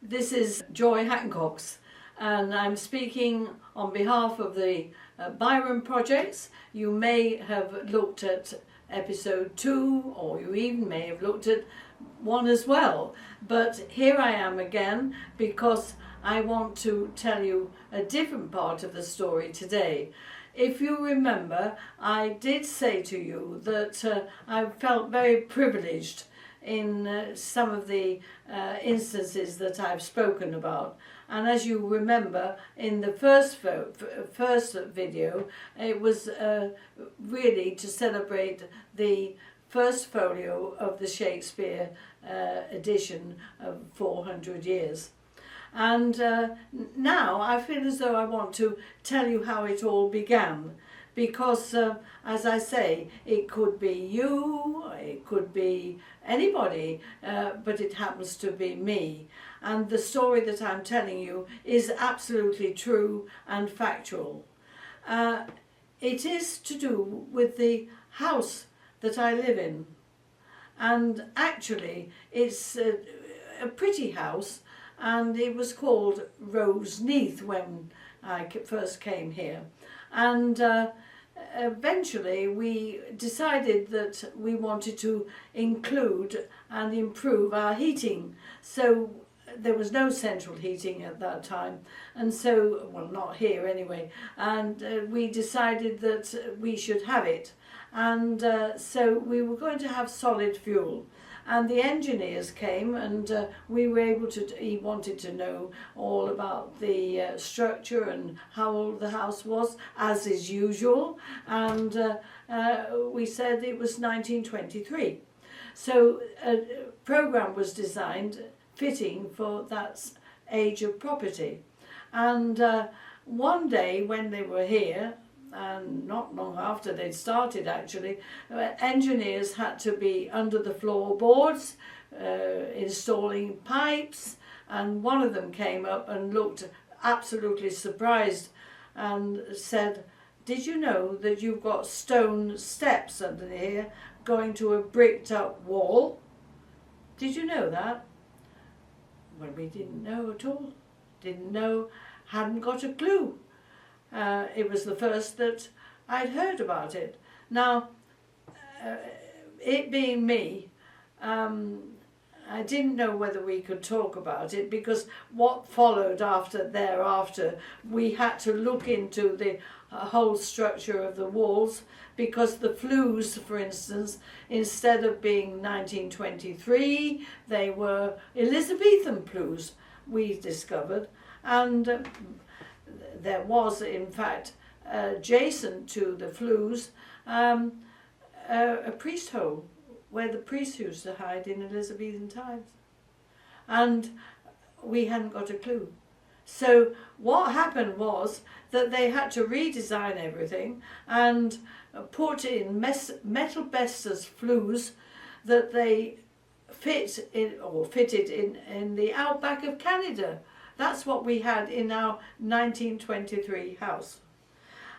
This is Joy Hancox, and I'm speaking on behalf of the Byrom projects. You may have looked at episode 2, or you even may have looked at 1 as well. But here I am again because I want to tell you a different part of the story today. If you remember, I did say to you that I felt very privileged in some of the instances that I've spoken about. And as you remember, in the first video, it was really to celebrate the first folio of the Shakespeare edition of 400 years. And now I feel as though I want to tell you how it all began, because as I say, it could be you, it could be anybody, but it happens to be me. And the story that I'm telling you is absolutely true and factual. It is to do with the house that I live in. And actually, it's a pretty house, and it was called Roseneath when I first came here. And eventually we decided that we wanted to include and improve our heating. So there was no central heating at that time, and so, well, not here anyway, and we decided that we should have it. And so we were going to have solid fuel. And the engineers came, and we were able to, he wanted to know all about the structure and how old the house was, as is usual. And we said it was 1923. So a program was designed fitting for that age of property. And one day when they were here, and not long after they'd started actually, engineers had to be under the floorboards installing pipes, and one of them came up and looked absolutely surprised and said, "Did you know that you've got stone steps under here going to a bricked up wall? Did you know that?" Well, we didn't know at all. Didn't know, hadn't got a clue. It was the first that I'd heard about it. Now, it being me, I didn't know whether we could talk about it, because what followed thereafter, we had to look into the whole structure of the walls, because the flues, for instance, instead of being 1923, they were Elizabethan flues, we discovered. And there was, in fact, adjacent to the flues, a priest hole where the priests used to hide in Elizabethan times. And we hadn't got a clue. So what happened was that they had to redesign everything and put in metal besters flues that they fitted in the outback of Canada. That's what we had in our 1923 house.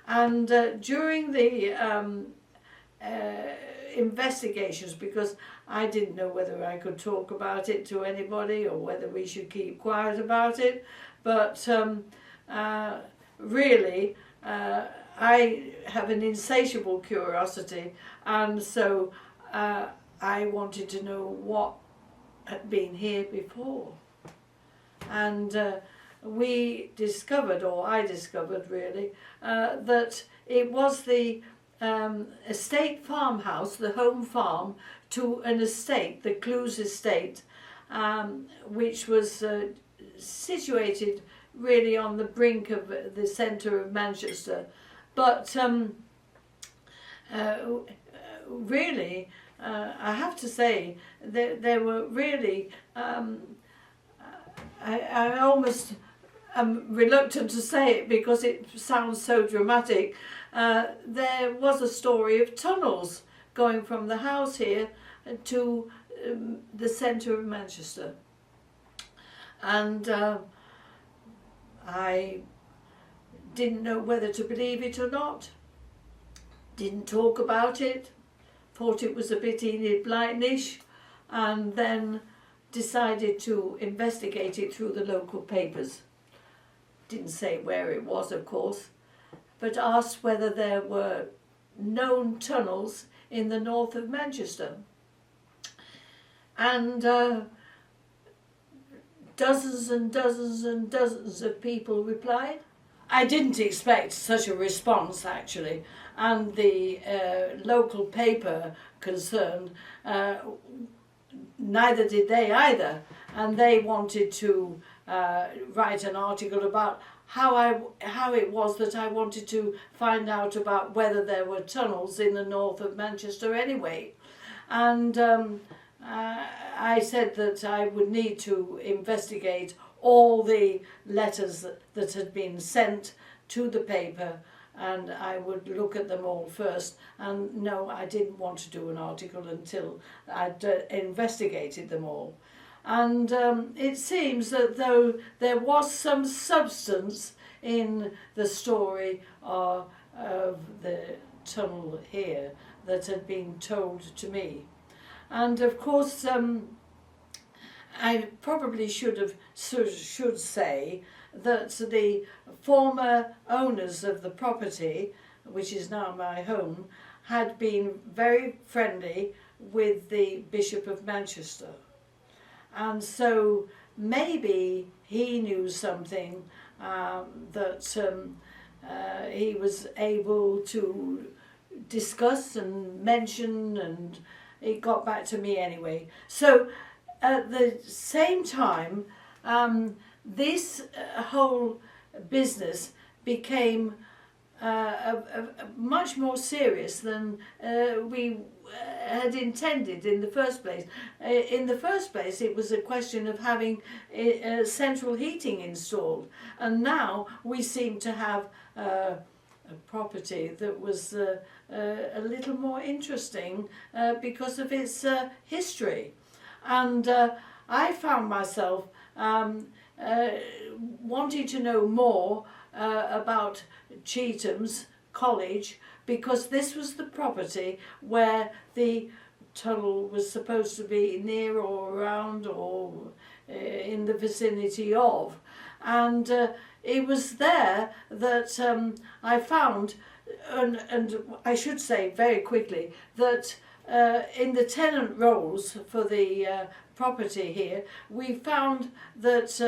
And during the investigations, because I didn't know whether I could talk about it to anybody or whether we should keep quiet about it, but really I have an insatiable curiosity, and so I wanted to know what had been here before. And we discovered, or I discovered really, that it was the estate farmhouse, the home farm to an estate, the Clues estate, which was situated really on the brink of the centre of Manchester. But really, I have to say, there were really, I almost am reluctant to say it because it sounds so dramatic. There was a story of tunnels going from the house here to the centre of Manchester. And I didn't know whether to believe it or not. Didn't talk about it. Thought it was a bit Enid Blytonish. And then decided to investigate it through the local papers. Didn't say where it was, of course, but asked whether there were known tunnels in the north of Manchester. And dozens and dozens and dozens of people replied. I didn't expect such a response, actually, and the local paper concerned, neither did they either, and they wanted to write an article about how it was that I wanted to find out about whether there were tunnels in the north of Manchester anyway. And I said that I would need to investigate all the letters that had been sent to the paper, and I would look at them all first. And no, I didn't want to do an article until I'd investigated them all. And it seems that though there was some substance in the story of the tunnel here that had been told to me. And of course, I probably should say that the former owners of the property, which is now my home, had been very friendly with the Bishop of Manchester. And so maybe he knew something that he was able to discuss and mention, and it got back to me anyway. So at the same time, this whole business became much more serious than we had intended in the first place. In the first place, it was a question of having central heating installed, and now we seem to have a property that was a little more interesting because of its history. And I found myself wanting to know more about Chetham's College, because this was the property where the tunnel was supposed to be near or around or in the vicinity of. And it was there that I found, and I should say very quickly, that in the tenant rolls for the property here, we found that,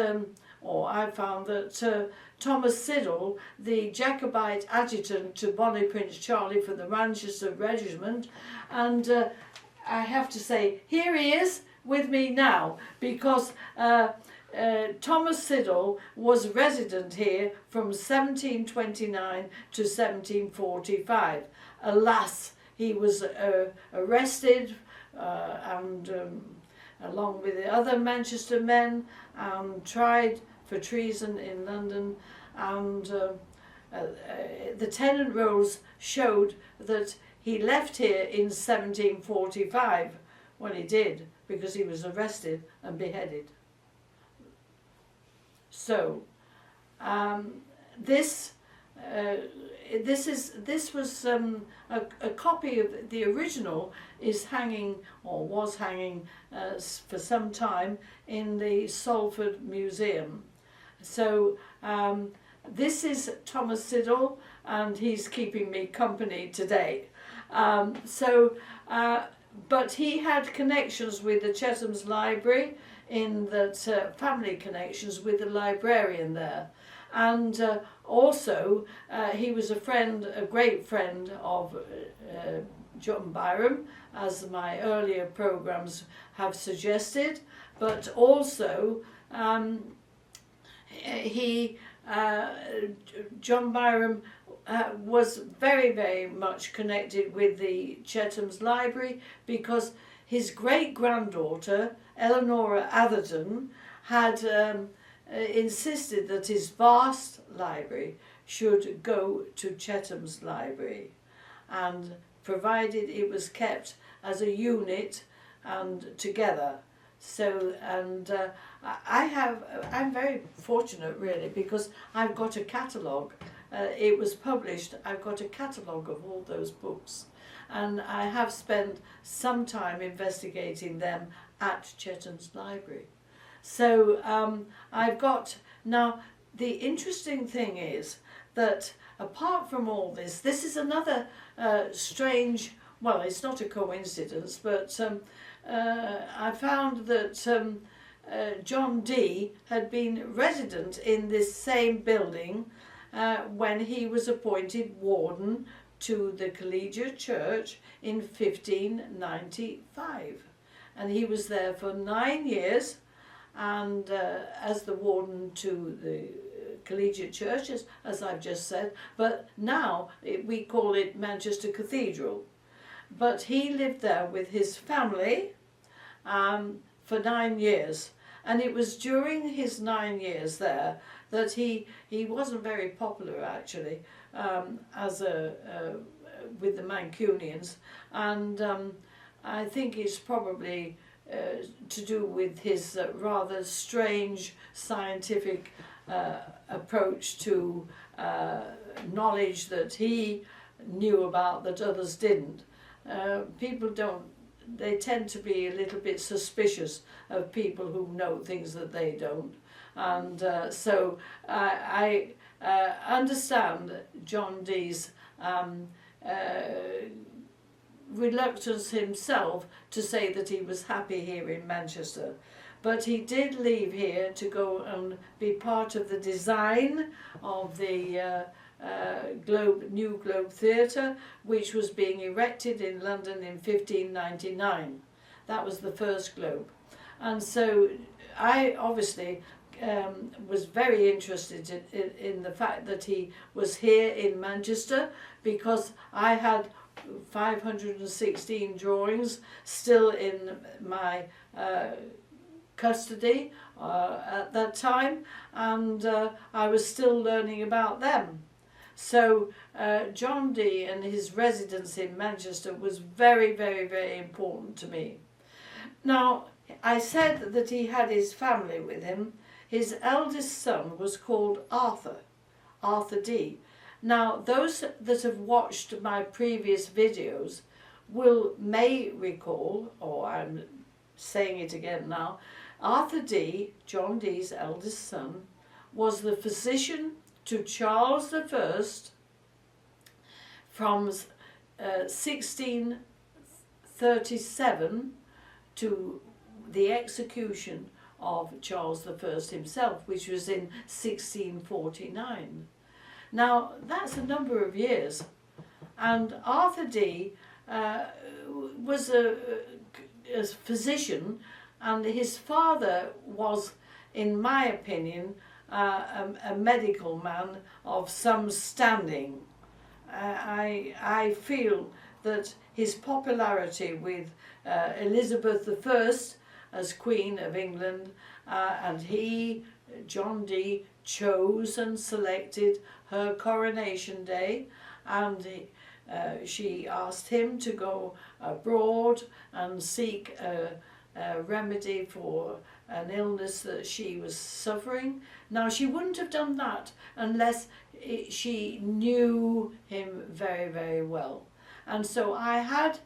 I found that Thomas Siddle, the Jacobite adjutant to Bonnie Prince Charlie for the Manchester Regiment, and I have to say, here he is with me now, because Thomas Siddle was resident here from 1729 to 1745. Alas, he was arrested and along with the other Manchester men, tried for treason in London, and the tenant rolls showed that he left here in 1745. Well, he did, because he was arrested and beheaded. So this was a copy of the original is hanging, or was hanging for some time, in the Salford Museum. So this is Thomas Siddle, and he's keeping me company today. But he had connections with the Chetham's Library, in that family connections with the librarian there. And also he was a great friend of John Byrom, as my earlier programs have suggested, but also John Byrom was very, very much connected with the Chetham's Library, because his great-granddaughter, Eleanora Atherton, had insisted that his vast library should go to Chetham's Library, and provided it was kept as a unit and together. So, and I'm very fortunate, really, because I've got a catalogue. It was published. I've got a catalogue of all those books, and I have spent some time investigating them at Chetham's Library. So I've got, now the interesting thing is that apart from all this, this is another strange, well, it's not a coincidence, but I found that John Dee had been resident in this same building when he was appointed warden to the Collegiate Church in 1595. And he was there for 9 years, and as the warden to the Collegiate Church, as I've just said, but now we call it Manchester Cathedral. But he lived there with his family for 9 years, and it was during his 9 years there that he wasn't very popular actually as with the Mancunians, and I think it's probably to do with his rather strange scientific approach to knowledge that he knew about that others didn't. People don't, they tend to be a little bit suspicious of people who know things that they don't. And so I understand John Dee's reluctance himself to say that he was happy here in Manchester. But he did leave here to go and be part of the design of the New Globe Theatre, which was being erected in London in 1599. That was the first Globe. And so I obviously was very interested in the fact that he was here in Manchester, because I had 516 drawings still in my custody at that time, and I was still learning about them. So John Dee and his residence in Manchester was very, very, very important to me. Now, I said that he had his family with him. His eldest son was called Arthur Dee. Now, those that have watched my previous videos may recall, or I'm saying it again now, Arthur Dee, John Dee's eldest son, was the physician to Charles I from 1637 to the execution of Charles I himself, which was in 1649. Now, that's a number of years, and Arthur Dee was a physician, and his father was, in my opinion, a medical man of some standing. I feel that his popularity with Elizabeth I as Queen of England, and he, John Dee, chose and selected her coronation day, and she asked him to go abroad and seek a remedy for an illness that she was suffering. Now, she wouldn't have done that unless she knew him very, very well. And so I had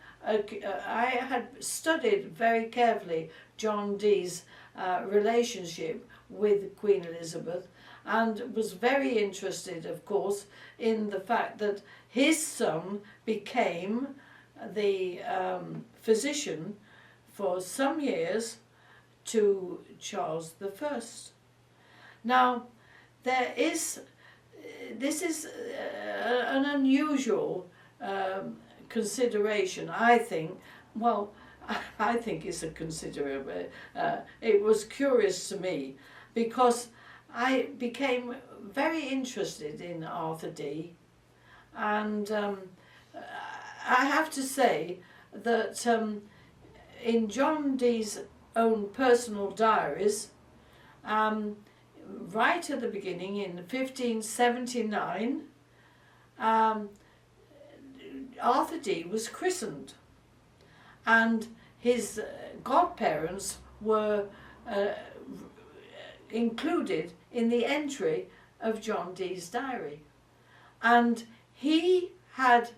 studied very carefully John Dee's relationship with Queen Elizabeth, and was very interested, of course, in the fact that his son became the physician for some years to Charles I. Now, this is an unusual consideration, I think. Well, I think it's a considerable, it was curious to me, because I became very interested in Arthur Dee, and I have to say that in John Dee's own personal diaries, right at the beginning in 1579, Arthur Dee was christened, and his godparents were included in the entry of John Dee's diary. And he had,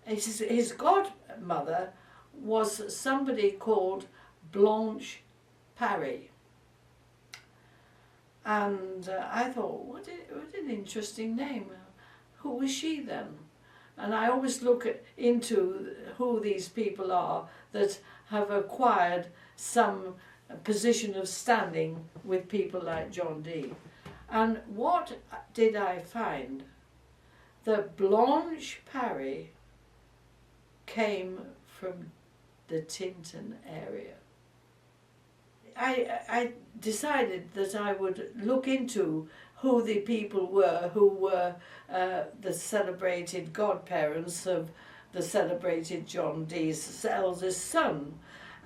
his godmother was somebody called Blanche Parry. And I thought, what an interesting name. Who was she then? And I always look into who these people are that have acquired some position of standing with people like John Dee. And what did I find? That Blanche Parry came from the Tinton area. I decided that I would look into who the people were who were the celebrated godparents of the celebrated John Dee's eldest son.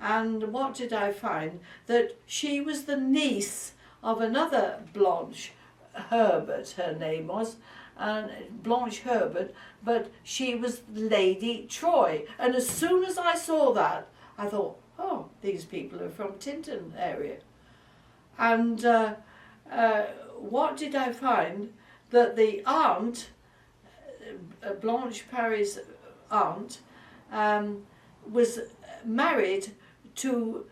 And what did I find? That she was the niece of another Blanche Herbert, her name was, Blanche Herbert, but she was Lady Troy. And as soon as I saw that, I thought, oh, these people are from Tinton area. And what did I find? That the aunt, Blanche Parry's aunt, was married to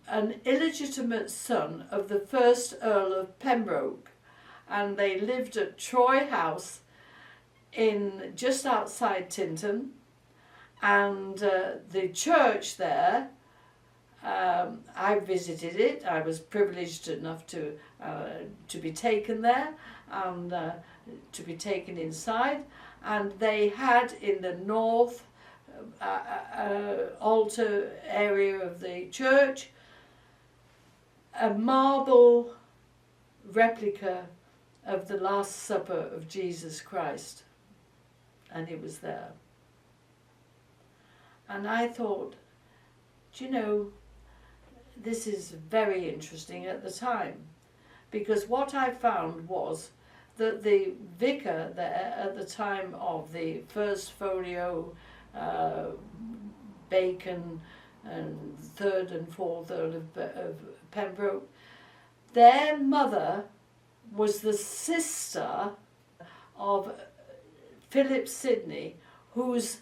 an illegitimate son of the first Earl of Pembroke, and they lived at Troy House in just outside Tinton, and the church there, I visited it. I was privileged enough to be taken there and to be taken inside, and they had in the north altar area of the church a marble replica of the Last Supper of Jesus Christ, and it was there. And I thought, do you know, this is very interesting at the time, because what I found was that the vicar there at the time of the First Folio, Bacon, and Third and Fourth Earl of Pembroke, their mother was the sister of Philip Sidney, whose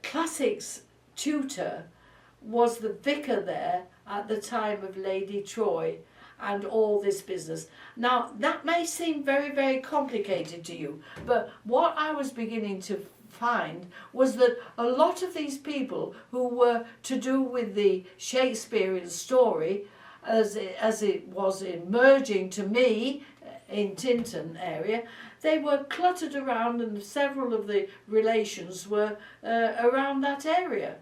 classics tutor was the vicar there at the time of Lady Troy and all this business. Now, that may seem very, very complicated to you, but what I was beginning to find was that a lot of these people who were to do with the Shakespearean story, as it was emerging to me in Tinton area, they were cluttered around, and several of the relations were around that area.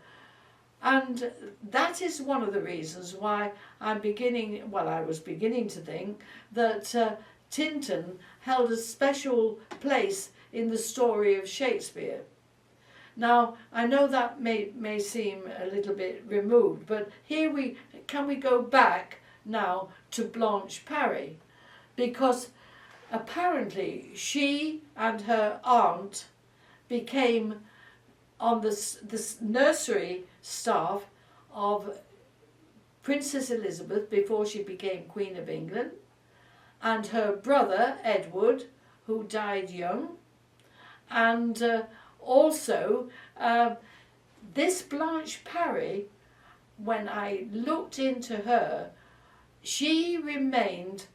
And that is one of the reasons why I was beginning to think that Tinton held a special place in the story of Shakespeare. Now, I know that may seem a little bit removed, but can we go back now to Blanche Parry? Because apparently she and her aunt became on the nursery staff of Princess Elizabeth before she became Queen of England, and her brother Edward, who died young, and also this Blanche Parry, when I looked into her, she remained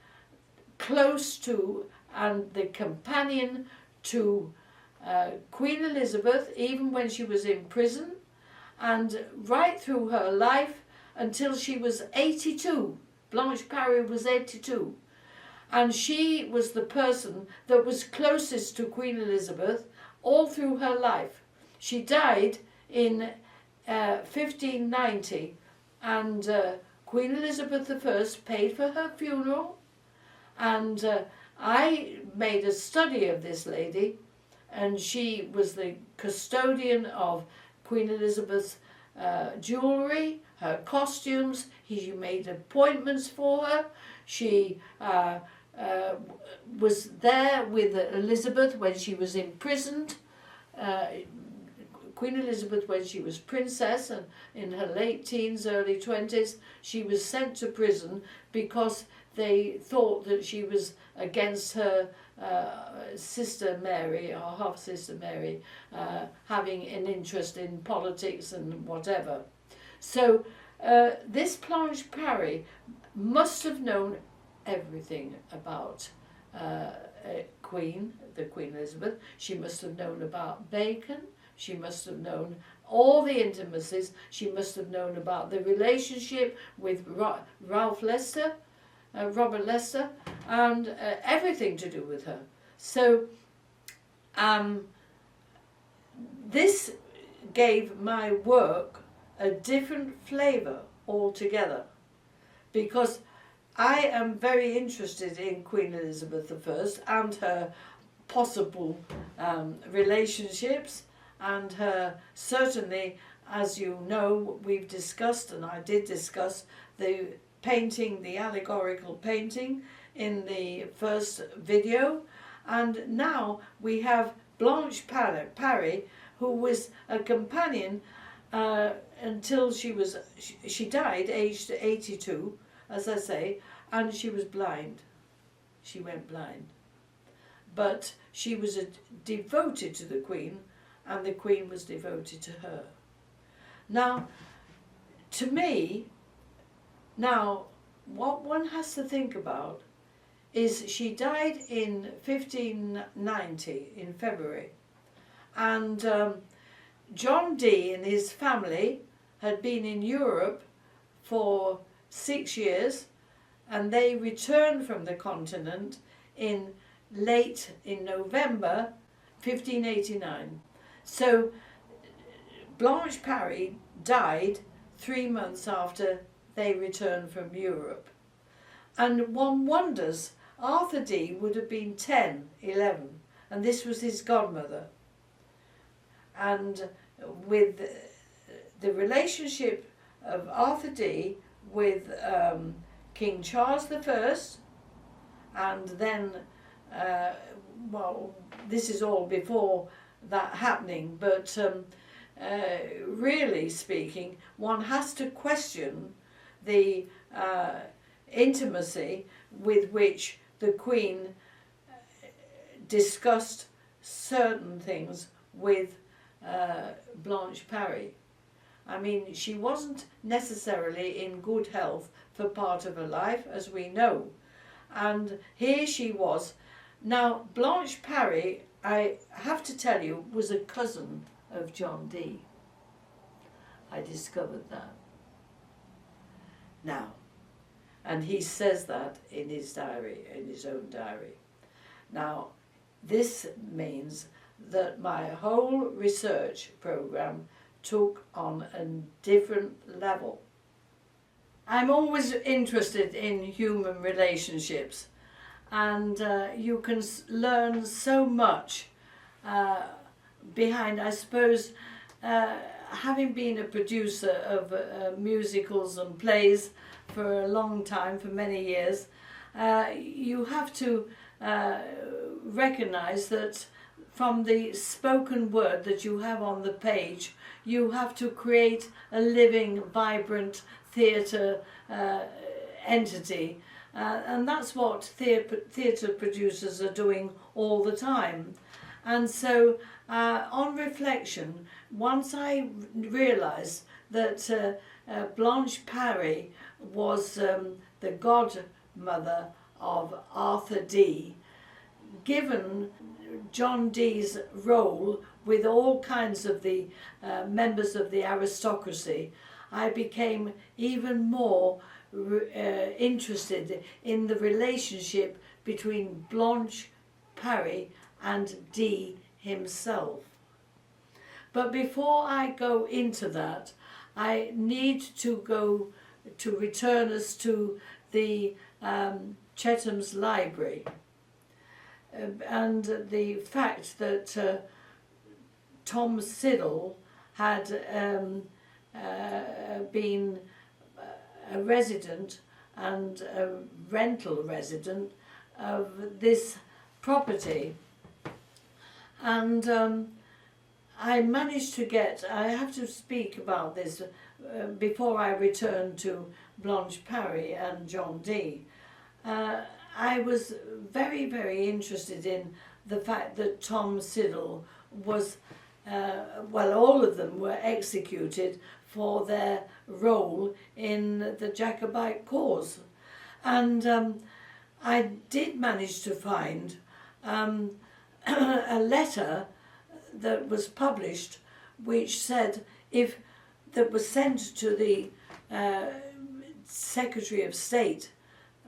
close to and the companion to Queen Elizabeth, even when she was in prison, and right through her life until she was 82. Blanche Parry was 82. And she was the person that was closest to Queen Elizabeth all through her life. She died in 1590, and Queen Elizabeth I paid for her funeral, and I made a study of this lady, and she was the custodian of Queen Elizabeth's jewellery, her costumes. He made appointments for her. She was there with Elizabeth when she was imprisoned. Queen Elizabeth, when she was princess and in her late teens, early 20s, she was sent to prison because they thought that she was against her sister Mary, or half-sister Mary, having an interest in politics and whatever. So this Blanche Parry must have known everything about the Queen Elizabeth. She must have known about Bacon. She must have known all the intimacies. She must have known about the relationship with Robert Leicester, and everything to do with her. So this gave my work a different flavour altogether, because I am very interested in Queen Elizabeth I and her possible relationships, and her, certainly, as you know, we've discussed, and I did discuss, the painting, the allegorical painting in the first video. And now we have Blanche Parry, who was a companion until she died aged 82, as I say, and she was blind. She went blind. But she was devoted to the Queen, and the Queen was devoted to her. Now, to me, what one has to think about is she died in 1590 in February, and John Dee and his family had been in Europe for 6 years, and they returned from the continent in November 1589. So Blanche Parry died 3 months after they returned from Europe. And one wonders, Arthur Dee would have been 10, 11, and this was his godmother. And with the relationship of Arthur Dee with King Charles I, and then, well, this is all before that happening, but really speaking, one has to question the intimacy with which the Queen discussed certain things with Blanche Parry. I mean, she wasn't necessarily in good health for part of her life, as we know. And here she was. Now, Blanche Parry, I have to tell you, was a cousin of John Dee. I discovered that. Now, and he says that in his diary, in his own diary. Now, this means that my whole research program took on a different level. I'm always interested in human relationships, and you can learn so much behind, I suppose, having been a producer of musicals and plays for a long time, for many years, you have to recognize that from the spoken word that you have on the page, you have to create a living, vibrant theatre entity. And that's what theatre producers are doing all the time. And so, on reflection, once I realised that Blanche Parry was the godmother of Arthur Dee, given John Dee's role with all kinds of the members of the aristocracy, I became even more interested in the relationship between Blanche Parry and Dee himself. But before I go into that, I need to return us to the Chetham's Library, and the fact that Tom Siddle had been a resident and a rental resident of this property. And I managed to I have to speak about this before I return to Blanche Parry and John Dee. I was very, very interested in the fact that Tom Siddle was well, all of them were executed for their role in the Jacobite cause. And I did manage to find a letter that was published which said, if that was sent to the Secretary of State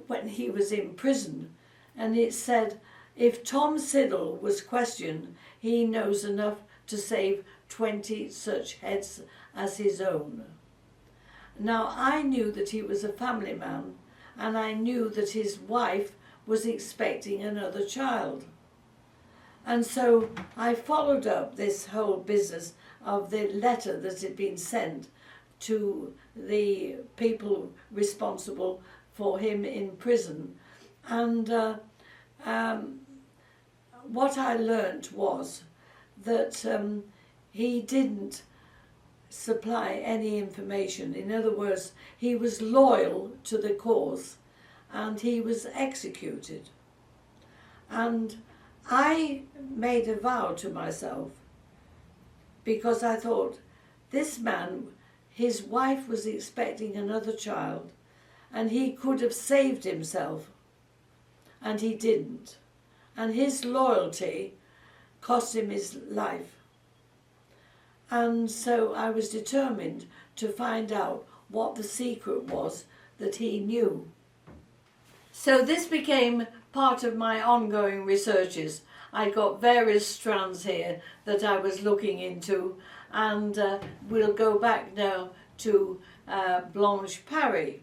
when he was in prison, and it said, if Tom Siddle was questioned, he knows enough to save 20 such heads as his own. Now, I knew that he was a family man, and I knew that his wife was expecting another child. And so I followed up this whole business of the letter that had been sent to the people responsible for him in prison. And what I learnt was that he didn't supply any information. In other words, he was loyal to the cause and he was executed. And I made a vow to myself, because I thought, this man, his wife was expecting another child, and he could have saved himself, and he didn't. And his loyalty cost him his life. And so I was determined to find out what the secret was that he knew. So this became part of my ongoing researches. I got various strands here that I was looking into, and we'll go back now to Blanche Parry.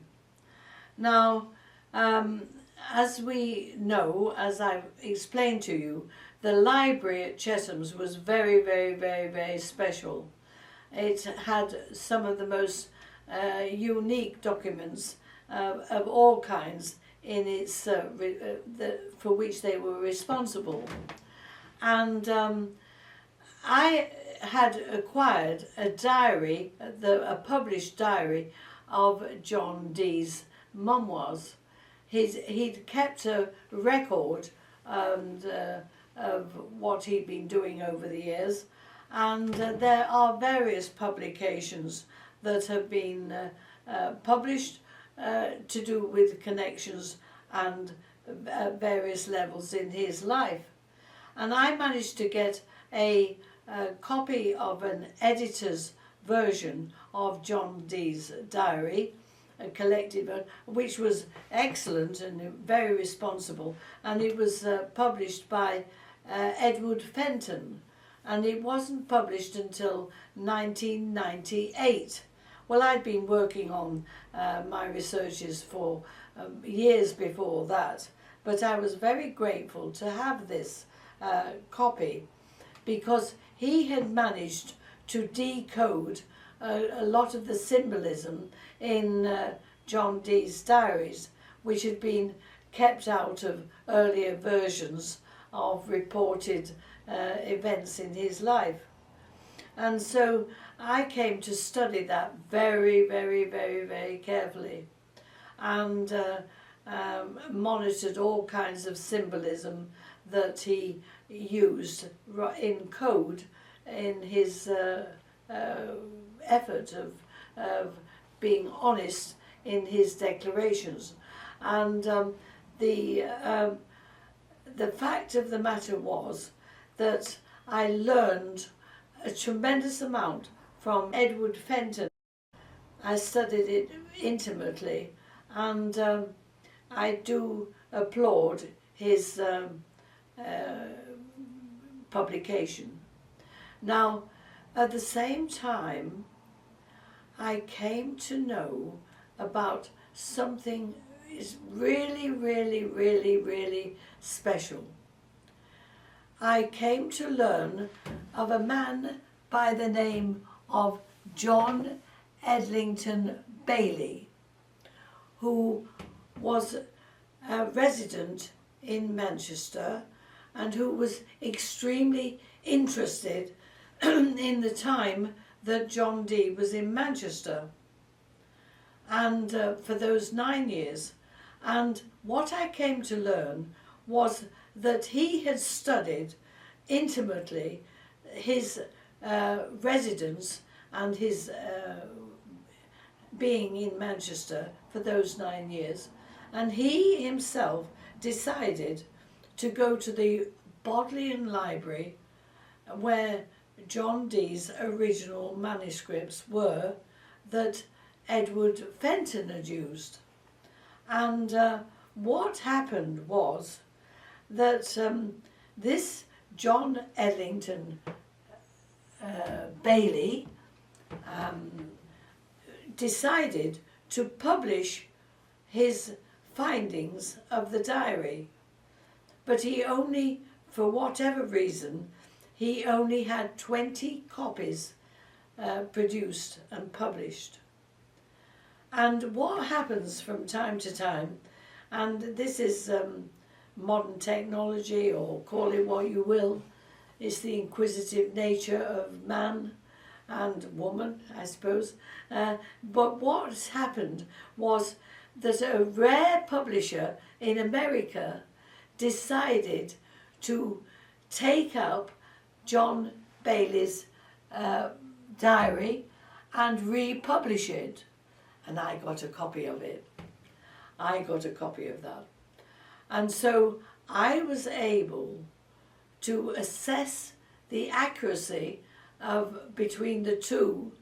Now, as we know, as I've explained to you, the library at Chetham's was very, very, very, very special. It had some of the most unique documents of all kinds in its for which they were responsible. And I had acquired a diary, a published diary of John Dee's memoirs. He'd kept a record of what he'd been doing over the years, and there are various publications that have been published to do with connections and various levels in his life. And I managed to get a copy of an editor's version of John Dee's diary, a collected one, which was excellent and very responsible, and it was published by Edward Fenton, and it wasn't published until 1998. Well, I'd been working on my researches for years before that, but I was very grateful to have this copy, because he had managed to decode a lot of the symbolism in John Dee's diaries, which had been kept out of earlier versions of reported events in his life. And so I came to study that very, very, very, very carefully, and monitored all kinds of symbolism that he used in code in his effort of being honest in his declarations. And the fact of the matter was that I learned a tremendous amount from Edward Fenton. I studied it intimately, and I do applaud his publication. Now, at the same time, I came to know about something is really, really, really, really special. I came to learn of a man by the name of John Edlington Bailey, who was a resident in Manchester and who was extremely interested in the time that John Dee was in Manchester, and for those 9 years. And what I came to learn was that he had studied intimately his residence and his being in Manchester for those 9 years. And he himself decided to go to the Bodleian Library, where John Dee's original manuscripts were that Edward Fenton had used. And what happened was that this John Edlington Bailey decided to publish his findings of the diary, but he only, for whatever reason, he only had 20 copies produced and published. And what happens from time to time, and this is modern technology, or call it what you will, it's the inquisitive nature of man and woman, I suppose. But what happened was that a rare publisher in America decided to take up John Bailey's diary and republish it. And I got a copy of it. I got a copy of that. And so I was able to assess the accuracy of between the two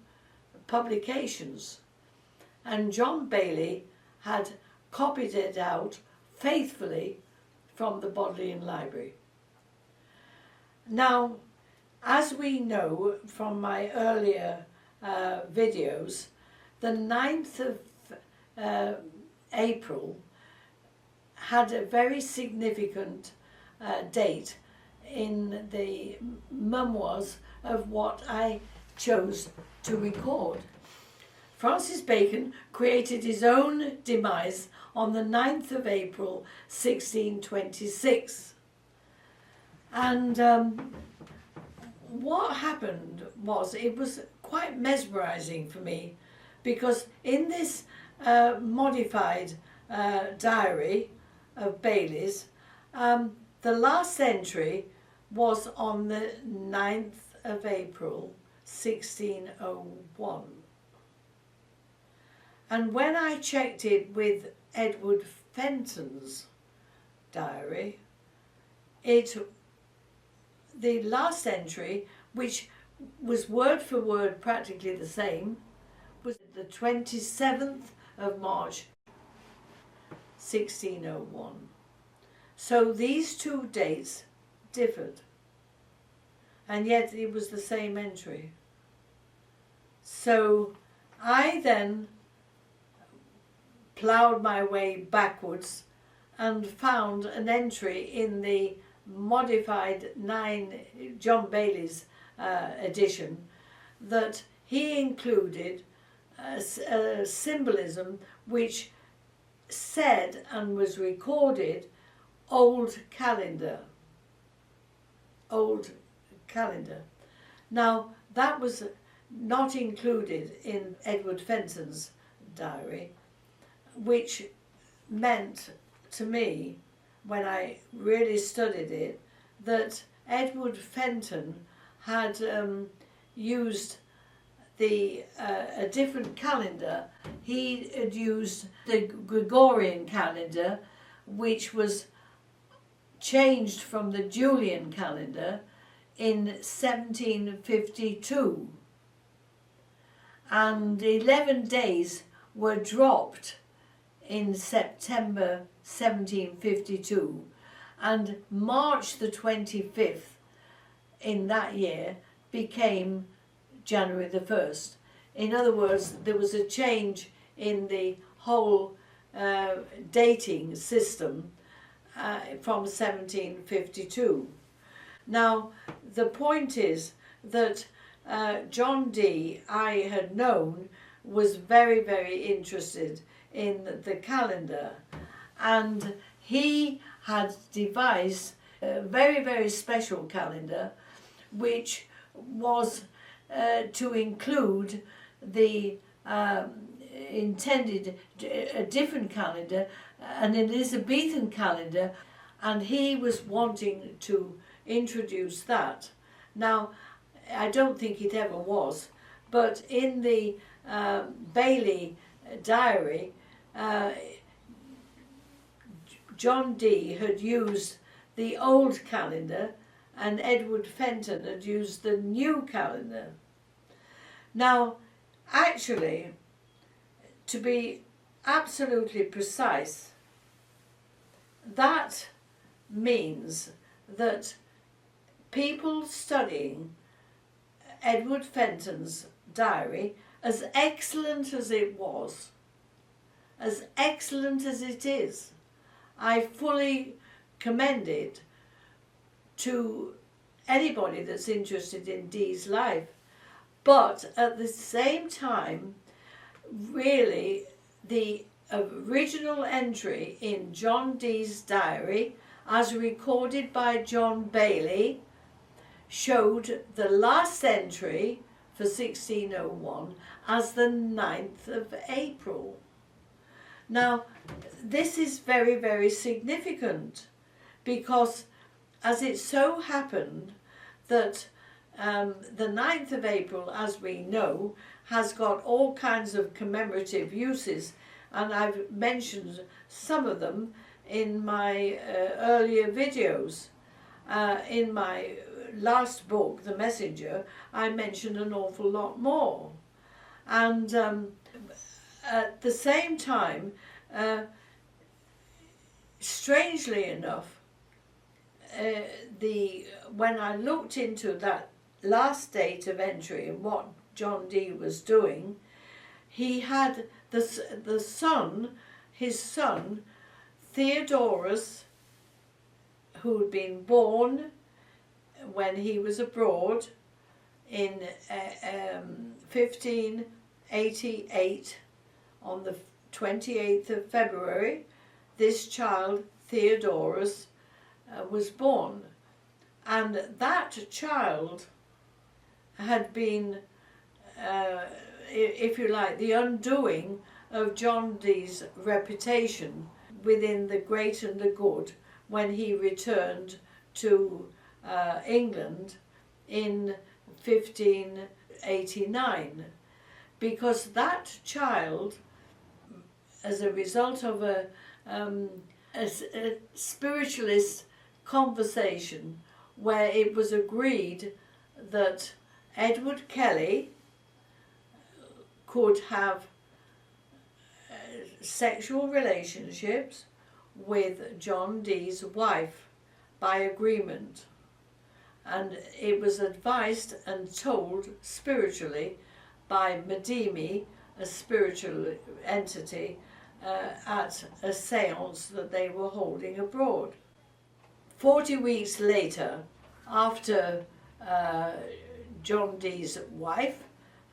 publications. And John Bailey had copied it out faithfully from the Bodleian Library. Now, as we know from my earlier videos, the 9th of April had a very significant date in the memoirs of what I chose to record. Francis Bacon created his own demise on the 9th of April 1626. And what happened was, it was quite mesmerising for me, because in this modified diary of Bailey's, the last entry was on the 9th of April 1601. And when I checked it with Edward Fenton's diary, the last entry, which was word for word practically the same, was the 27th of March 1601. So these two dates differed, and yet it was the same entry. So I then ploughed my way backwards and found an entry in the modified John Bailey's edition that he included a symbolism which said and was recorded old calendar. Old calendar. Now, that was not included in Edward Fenton's diary, which meant to me, when I really studied it, that Edward Fenton had used a different calendar. He had used the Gregorian calendar, which was changed from the Julian calendar in 1752, and 11 days were dropped in September 1752, and March the 25th in that year became January the 1st. In other words, there was a change in the whole dating system from 1752. Now, the point is that John Dee, I had known, was very, very interested in the calendar, and he had devised a very, very special calendar, which was to include the intended a different calendar, an Elizabethan calendar, and he was wanting to introduce that. Now, I don't think it ever was, but in the Bailey diary, John Dee had used the old calendar and Edward Fenton had used the new calendar. Now, actually, to be absolutely precise, that means that people studying Edward Fenton's diary, as excellent as it was, as excellent as it is, I fully commend it to anybody that's interested in Dee's life. But at the same time, really, the original entry in John Dee's diary, as recorded by John Bailey, showed the last entry for 1601 as the 9th of April. Now, this is very, very significant because as it so happened that the 9th of April, as we know, has got all kinds of commemorative uses, and I've mentioned some of them in my earlier videos. In my last book, The Messenger, I mentioned an awful lot more. And at the same time, strangely enough, when I looked into that last date of entry and what John Dee was doing, he had the son, his son, Theodorus, who had been born when he was abroad in 1588, on the 28th of February, this child, Theodorus, was born. And that child had been, if you like, the undoing of John Dee's reputation within the great and the good when he returned to England in 1589. Because that child, as a result of a spiritualist conversation where it was agreed that Edward Kelly could have sexual relationships with John Dee's wife by agreement, and it was advised and told spiritually by Medimi, a spiritual entity, at a seance that they were holding abroad. 40 weeks later, after John Dee's wife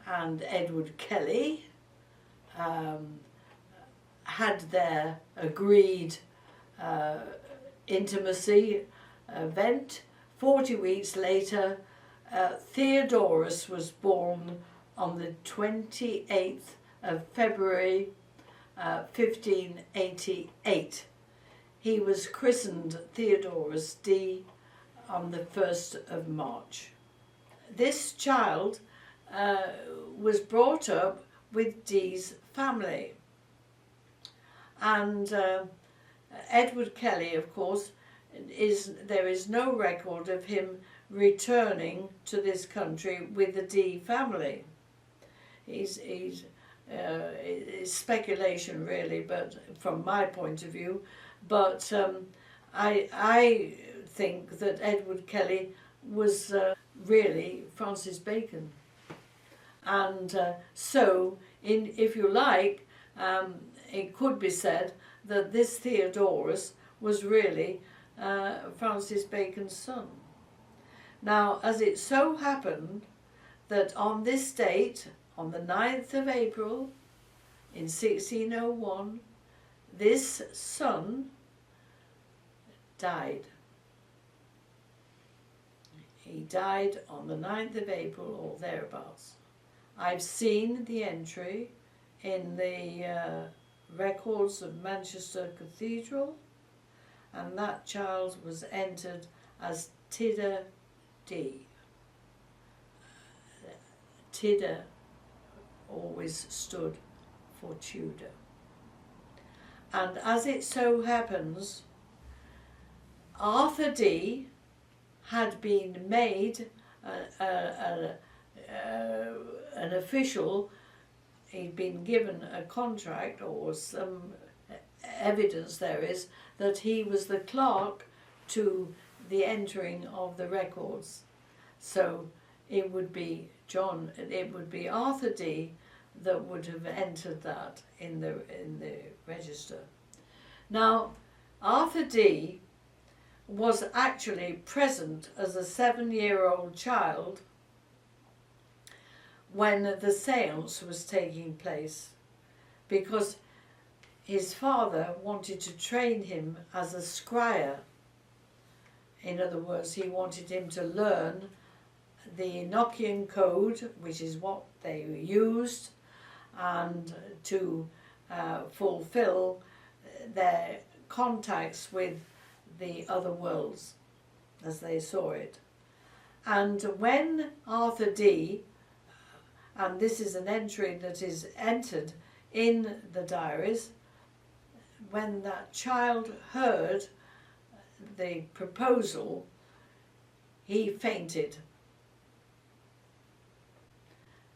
and Edward Kelly had their agreed intimacy event, 40 weeks later, Theodorus was born on the 28th of February 1588. He was christened Theodorus Dee on the 1st of March. This child was brought up with Dee's family. And Edward Kelly, of course, there is no record of him returning to this country with the Dee family. It's speculation really, but from my point of view. But I think that Edward Kelly was really Francis Bacon. And so, if you like, it could be said that this Theodorus was really Francis Bacon's son. Now, as it so happened that on this date, on the 9th of April in 1601, this son died. He died on the 9th of April or thereabouts. I've seen the entry in the records of Manchester Cathedral, and that child was entered as Tidder Dee. Tidder always stood for Tudor. And as it so happens, Arthur D had been made an official. He'd been given a contract, or some evidence there is, that he was the clerk to the entering of the records. So it would be Arthur D that would have entered that in the register. Now, Arthur D was actually present as a 7-year-old child when the séance was taking place, because his father wanted to train him as a scryer. In other words, he wanted him to learn the Enochian code, which is what they used, and to fulfill their contacts with the other worlds as they saw it. And when Arthur D, and this is an entry that is entered in the diaries, when that child heard the proposal, he fainted.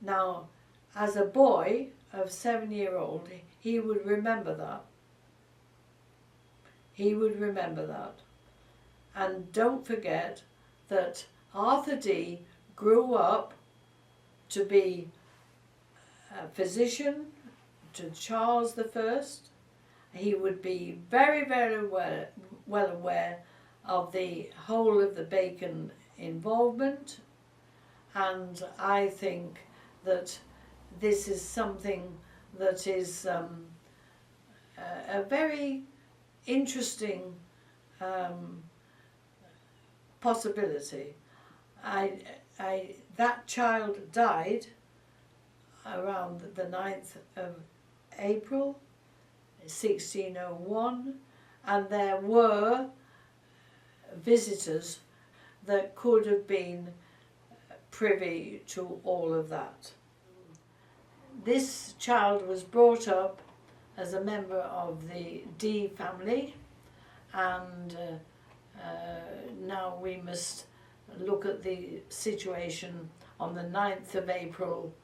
Now, as a boy of 7-year-old, he would remember that. He would remember that. And don't forget that Arthur D grew up to be a physician to Charles I. He would be very, very well aware of the whole of the Bacon involvement, and I think that this is something that is a very interesting possibility. That child died around the 9th of April 1601, and there were visitors that could have been privy to all of that. This child was brought up as a member of the D family, and now we must look at the situation on the 9th of April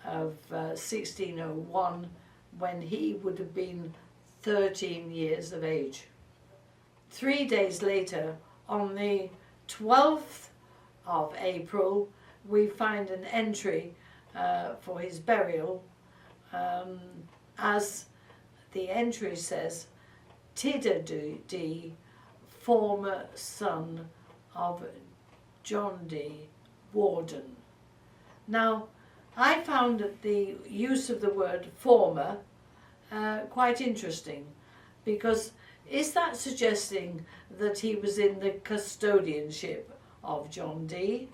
of 1601, when he would have been 13 years of age. 3 days later, on the 12th of April, we find an entry for his burial, as the entry says, Tidder D, former son of John D, warden. Now, I found the use of the word former quite interesting, because is that suggesting that he was in the custodianship of John D?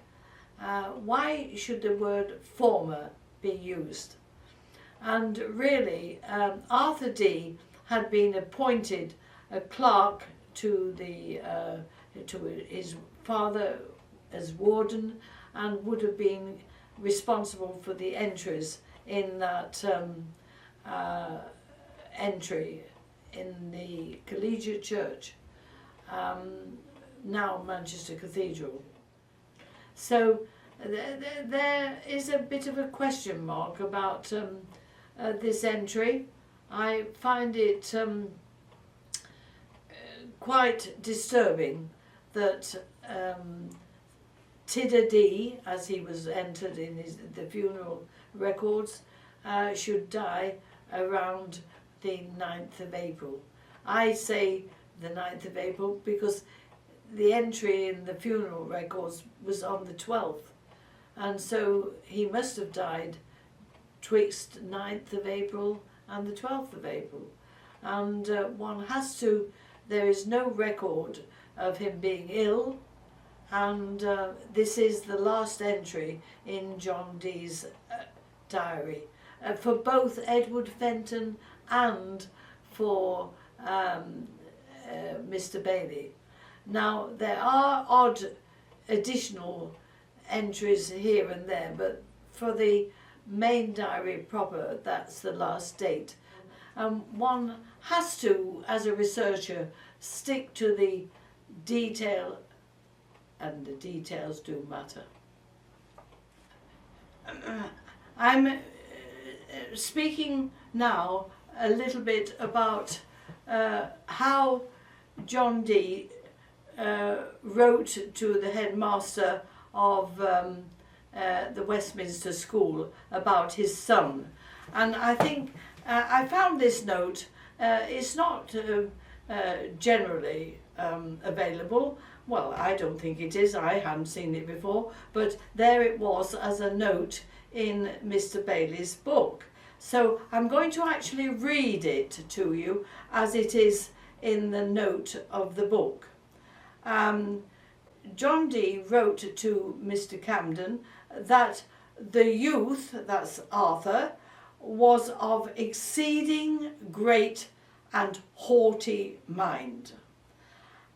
Why should the word former be used? And really, Arthur D had been appointed a clerk to his father as warden, and would have been responsible for the entries in that entry in the Collegiate Church, now Manchester Cathedral. So there is a bit of a question mark about this entry. I find it quite disturbing that Tidder D, as he was entered in the funeral records, should die around the 9th of April. I say the 9th of April because the entry in the funeral records was on the 12th, and so he must have died twixt 9th of April and the 12th of April. And there is no record of him being ill, and this is the last entry in John Dee's diary for both Edward Fenton and for Mr. Bailey. Now, there are odd additional entries here and there, but for the main diary proper, that's the last date. One has to, as a researcher, stick to the detail, and the details do matter. I'm speaking now a little bit about how John Dee wrote to the headmaster of the Westminster School about his son. And I think I found this note. It's not generally available. Well, I don't think it is. I hadn't seen it before. But there it was as a note in Mr. Bailey's book. So I'm going to actually read it to you as it is in the note of the book. John Dee wrote to Mr. Camden that the youth, that's Arthur, was of exceeding great and haughty mind,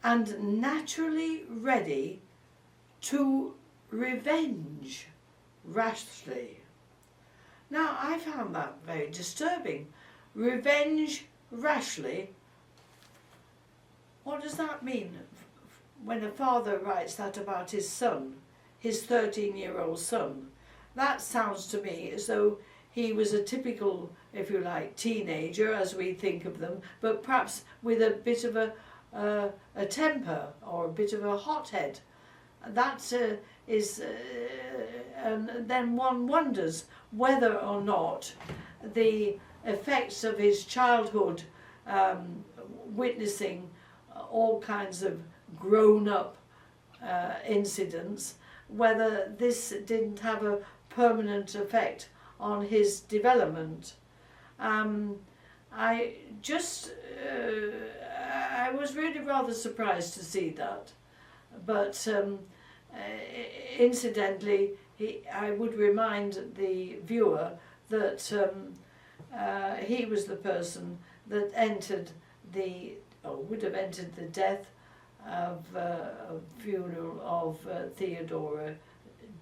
and naturally ready to revenge rashly. Now, I found that very disturbing. Revenge rashly. What does that mean when a father writes that about his son, his 13-year-old son? That sounds to me as though he was a typical, if you like, teenager, as we think of them, but perhaps with a bit of a temper or a bit of a hothead. That is, and then one wonders whether or not the effects of his childhood, witnessing all kinds of grown-up incidents, whether this didn't have a permanent effect on his development. I was really rather surprised to see that, but incidentally, I would remind the viewer that he was the person that entered would have entered the death of funeral of Theodora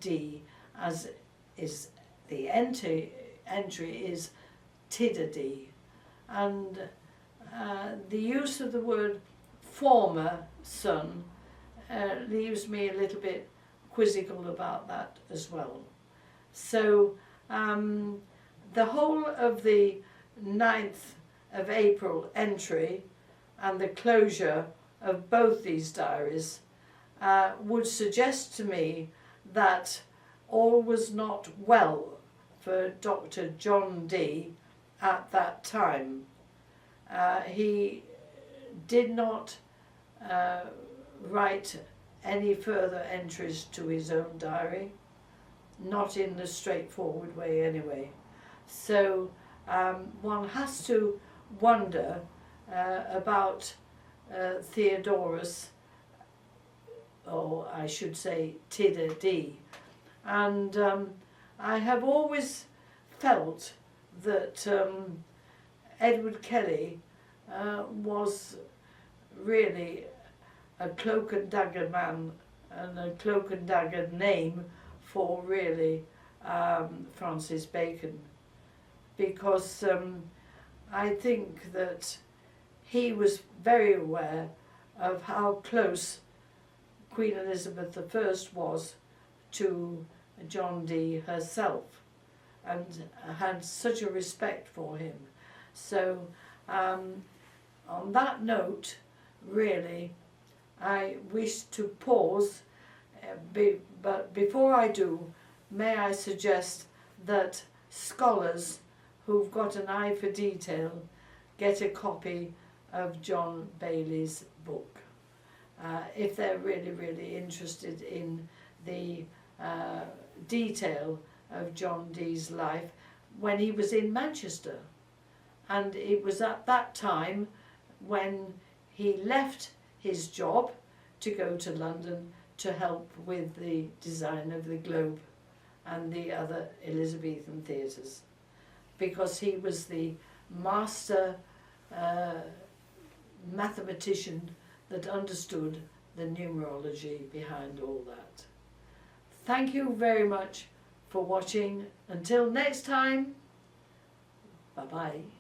Dee, as is the entry is Tidda Dee, and the use of the word former son leaves me a little bit quizzical about that as well. So the whole of the 9th of April entry and the closure of both these diaries would suggest to me that all was not well for Dr. John Dee at that time. He did not write any further entries to his own diary, not in the straightforward way anyway. So one has to wonder about Theodorus, or I should say Tidda Dee. And I have always felt that Edward Kelly was really a cloak and dagger man, and a cloak and dagger name for really Francis Bacon, because I think that he was very aware of how close Queen Elizabeth I was to John Dee herself, and had such a respect for him. So on that note, really, I wish to pause, but before I do, may I suggest that scholars who've got an eye for detail get a copy of John Bailey's book, if they're really, really interested in the detail of John Dee's life when he was in Manchester. And it was at that time when he left his job to go to London to help with the design of the Globe and the other Elizabethan theatres, because he was the master mathematician that understood the numerology behind all that. Thank you very much for for watching. Until next time, bye-bye.